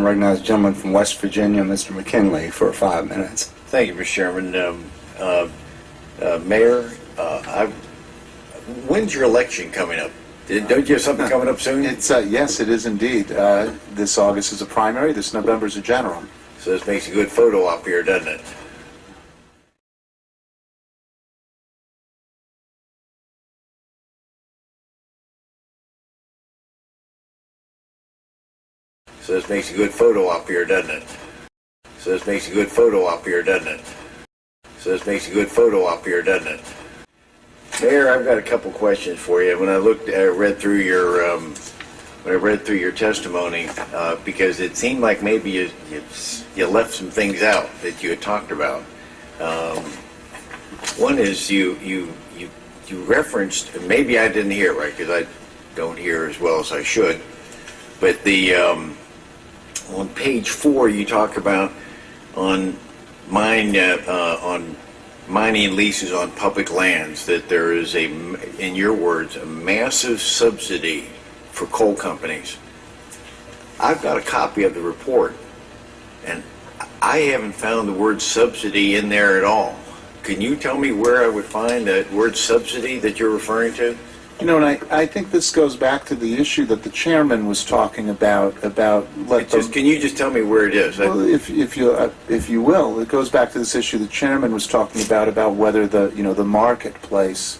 Recognize the gentleman from West Virginia, Mr. McKinley, for 5 minutes. Thank you, Mr. Chairman. Mayor, when's your election coming up? Don't you have something coming up soon? It's yes, it is indeed. This August is a primary. This November is a general. So this makes a good photo op here, doesn't it? So this makes a good photo op here, doesn't it? So this makes a good photo op here, doesn't it? So this makes a good photo op here, doesn't it? Mayor, I've got a couple questions for you. When I read through your testimony, because it seemed like maybe you left some things out that you had talked about. One is you referenced, and maybe I didn't hear right because I don't hear as well as I should, but on page 4 you talk about on mining leases on public lands that there is in your words, a massive subsidy for coal companies. I've got a copy of the report, and I haven't found the word subsidy in there at all. Can you tell me where I would find that word subsidy that you're referring to? You know, and I think this goes back to the issue that the chairman was talking about. Can you just tell me where it is? Well, if you will, it goes back to this issue the chairman was talking about whether the marketplace,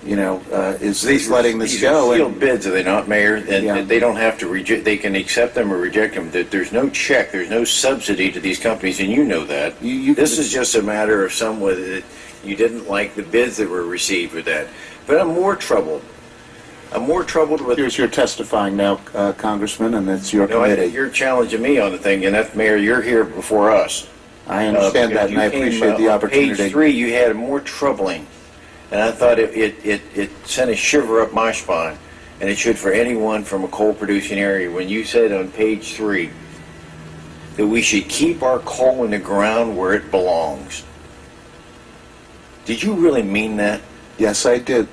is letting this go. These are sealed bids, are they not, Mayor? And they don't have to reject. They can accept them or reject them. There's no check. There's no subsidy to these companies, and you know that. This is just a matter of someone that you didn't like the bids that were received with that. But I'm more troubled. With. You're testifying now, Congressman, and it's your committee. You're challenging me on the thing, and that's, Mayor, you're here before us. I understand that, and I appreciate the opportunity. Page 3, you had more troubling, and I thought it sent a shiver up my spine, and it should for anyone from a coal-producing area. When you said on page 3 that we should keep our coal in the ground where it belongs. Did you really mean that? Yes, I did.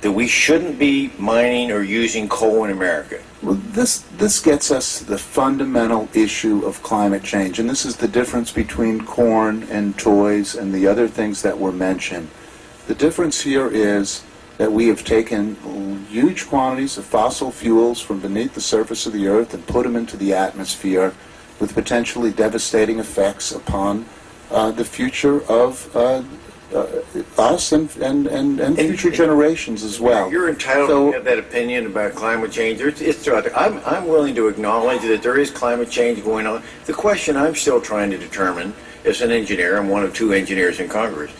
That we shouldn't be mining or using coal in America? Well, this gets us to the fundamental issue of climate change, and this is the difference between corn and toys and the other things that were mentioned. The difference here is that we have taken huge quantities of fossil fuels from beneath the surface of the earth and put them into the atmosphere with potentially devastating effects upon the future of us and future generations as well. You're entitled to have that opinion about climate change. It's out there. I'm willing to acknowledge that there is climate change going on. The question I'm still trying to determine as an engineer, I'm one of 2 engineers in Congress,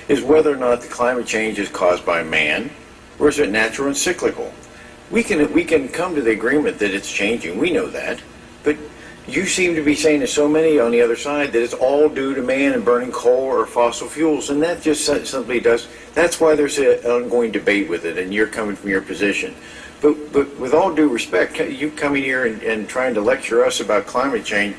is whether or not the climate change is caused by man or is it natural and cyclical. We can come to the agreement that it's changing. We know that. But you seem to be saying to so many on the other side that it's all due to man and burning coal or fossil fuels, and that just simply does. That's why there's an ongoing debate with it, and you're coming from your position. But with all due respect, you coming here and trying to lecture us about climate change,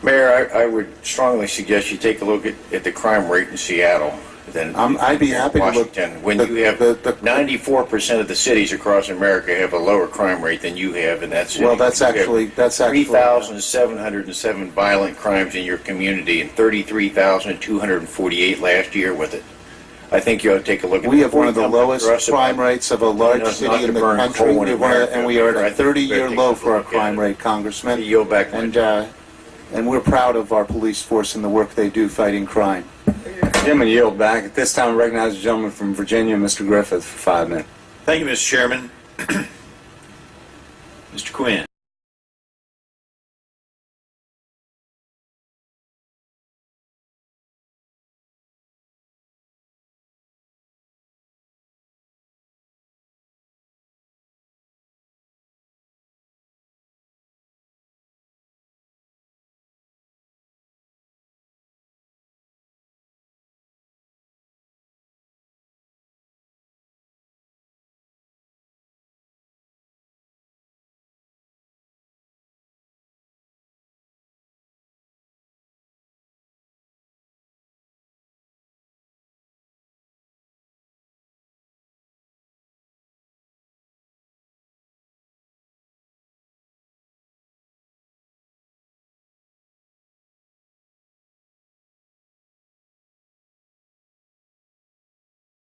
Mayor, I would strongly suggest you take a look at the crime rate in Seattle. I'd be happy to look. When you have 94% of the cities across America have a lower crime rate than you have in that city. Well, that's actually 3,707 violent crimes in your community and 33,248 last year with it. I think you ought to take a look at it. We have one of the lowest crime rates of a large city in the country, and we are at a 30-year low for our crime rate, Congressman. Yield back, and we're proud of our police force and the work they do fighting crime. Gentleman yield back. At this time, I recognize the gentleman from Virginia, Mr. Griffith, for 5 minutes. Thank you, Mr. Chairman. Mr. Quinn.